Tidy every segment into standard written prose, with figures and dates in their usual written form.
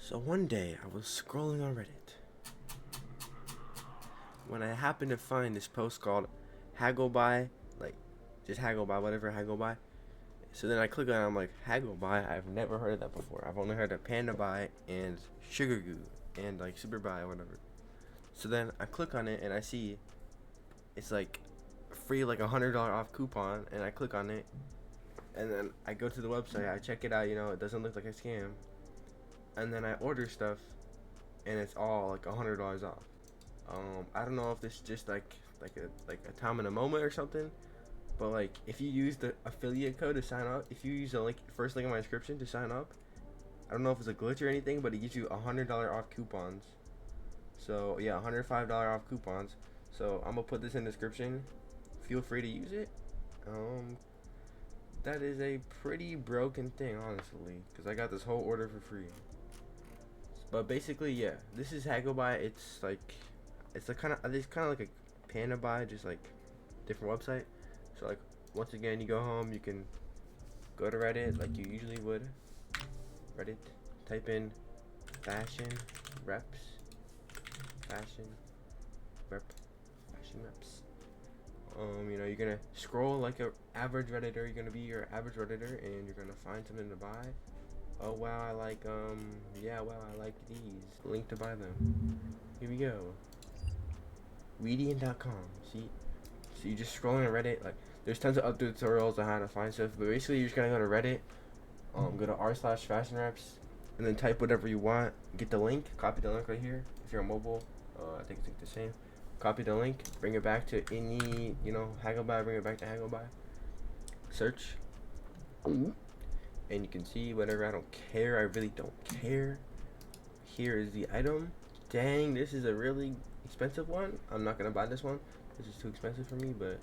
So one day I was scrolling on Reddit when I happened to find this post called Hagobuy, like just Hagobuy, whatever Hagobuy. So then I click on it, I'm like, Hagobuy? I've never heard of that before. I've only heard of pandabuy and sugar goo and like super buy or whatever. So then I click on it and I see it's like free, like $100 off coupon, and I click on it and then I go to the website, I check it out, it doesn't look like a scam, and then I order stuff and it's all like $100 off. I don't know if this is just like a time and a moment or something, but like if you use the affiliate code to sign up, if you use the first link in my description to sign up, I don't know if it's a glitch or anything, but it gives you $100 off coupons. So yeah, $105 off coupons. So I'm gonna put this in the description. Feel free to use it. That is a pretty broken thing, honestly, because I got this whole order for free. But basically, yeah, this is Hagobuy. It's kind of like a pandabuy, just like different website. So like once again, you go home, you can go to Reddit like you usually would. Reddit, type in fashion reps, fashion reps. You're gonna scroll like a average Redditor. You're gonna be your average Redditor, and you're gonna find something to buy. Oh wow, I like I like these. Link to buy them. Here we go. Weedian.com. See, so you just scrolling on Reddit. Like, there's tons of other tutorials on how to find stuff, but basically you're just gonna go to Reddit. Go to r/fashion reps, and then type whatever you want. Get the link. Copy the link right here. If you're on mobile, I think it's the same. Copy the link. Bring it back to any Hagobuy. Bring it back to Hagobuy. Search. And you can see whatever. I don't care. I really don't care. Here is the item. Dang, this is a really expensive one. I'm not gonna buy this one. This is too expensive for me. But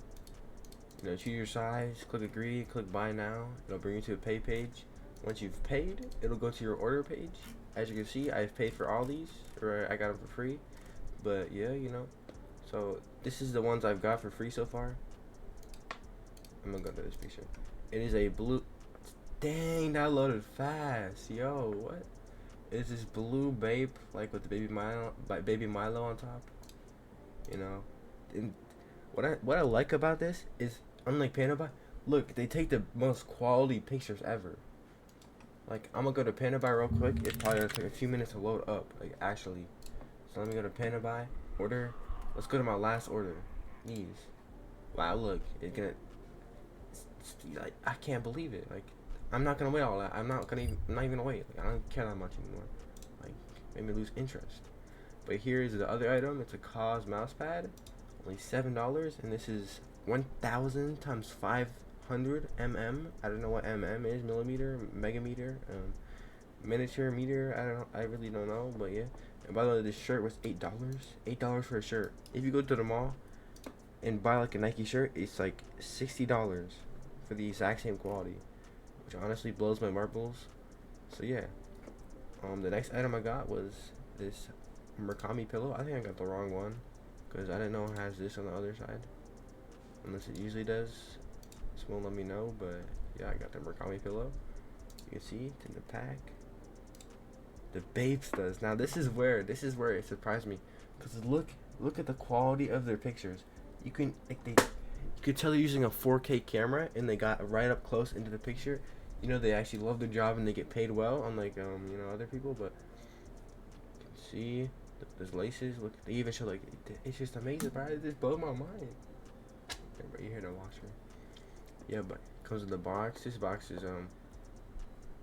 choose your size. Click agree. Click buy now. It'll bring you to a pay page. Once you've paid, it'll go to your order page. As you can see, I've paid for all these, or I got them for free. But yeah, So this is the ones I've got for free so far. I'm gonna go to this picture. It is a blue. Dang, that loaded fast. Yo, what? It's this blue babe, like with the baby Milo on top. And what I like about this is, unlike pandabuy, look, they take the most quality pictures ever. Like, I'm gonna go to pandabuy real quick. It's probably gonna take a few minutes to load up, like actually. So let me go to pandabuy, order. Let's go to my last order. These. Wow, look, like, I can't believe it. Like, I'm not gonna wait all that. I'm not even gonna wait. Like, I don't care that much anymore. Like, made me lose interest. But here is the other item. It's a Cause mouse pad, only $7, and this is 1,000 times 500 mm. I don't know what mm is. Millimeter, megameter, miniature meter. I really don't know. But yeah. And by the way, this shirt was $8. $8 for a shirt. If you go to the mall and buy like a Nike shirt, it's like $60 for the exact same quality, which honestly blows my marbles. So yeah. The next item I got was this Murakami pillow. I think I got the wrong one, because I didn't know it has this on the other side, unless it usually does. This won't let me know, but yeah, I got the Murakami pillow. You can see it's in the pack. The Babes does. Now this is where it surprised me, because look at the quality of their pictures. You can you could tell they're using a 4K camera, and they got right up close into the picture. They actually love their job and they get paid well, unlike other people. But you can see there's laces. Look, they even show, like, it's just amazing, bro. It just blows my mind. Right, you're here to watch me. Yeah, but it comes with the box. This box is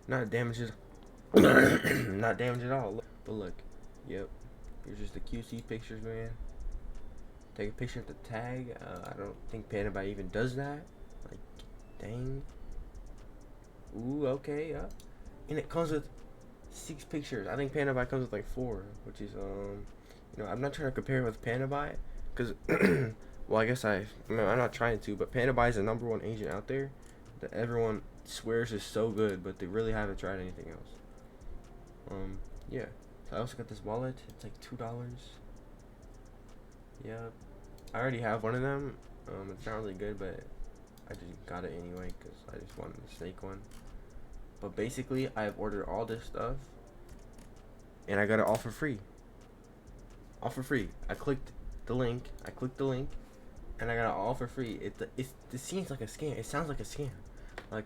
not damaged. Not damaged at all. But look, yep. Here's just the QC pictures, man. Take a picture of the tag. I don't think pandabuy even does that. Like, dang. Ooh, okay, yeah. And it comes with 6 pictures. I think pandabuy comes with like 4, which is I'm not trying to compare it with pandabuy, because well, I guess I'm not trying to, but pandabuy is the #1 agent out there that everyone swears is so good, but they really haven't tried anything else. Yeah. So I also got this wallet. It's like $2. Yeah. I already have one of them. It's not really good, but I just got it anyway because I just wanted the snake one. But basically, I have ordered all this stuff, and I got it all for free. All for free. I clicked the link, and I got it all for free. It seems like a scam. It sounds like a scam. I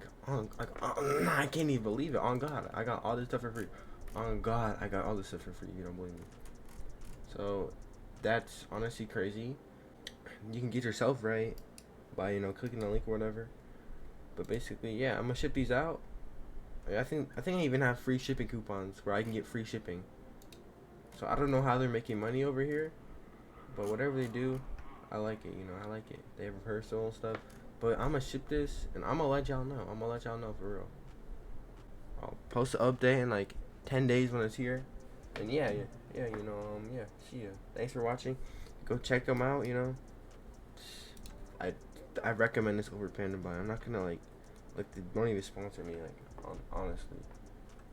can't even believe it. On God, I got all this stuff for free. On God, I got all this stuff for free. You don't believe me? So that's honestly crazy. You can get yourself right by clicking the link or whatever. But basically, yeah, I'm gonna ship these out. I think I even have free shipping coupons where I can get free shipping. So I don't know how they're making money over here, but whatever they do, I like it. I like it. They have rehearsal and stuff. But I'm gonna ship this, and I'm gonna let y'all know. I'm gonna let y'all know for real. I'll post an update in like 10 days when it's here. And yeah. See ya. Thanks for watching. Go check them out. I recommend this over pandabuy. I'm not gonna they don't even sponsor me honestly.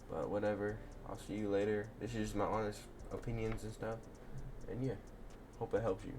But whatever. I'll see you later. This is just my honest opinions and stuff. And yeah, hope it helps you.